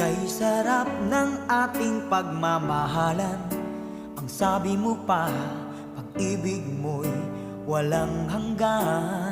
Kay sarap ng ating pagmamahalan. Ang sabi mo pa, pag-ibig mo'y walang hanggan.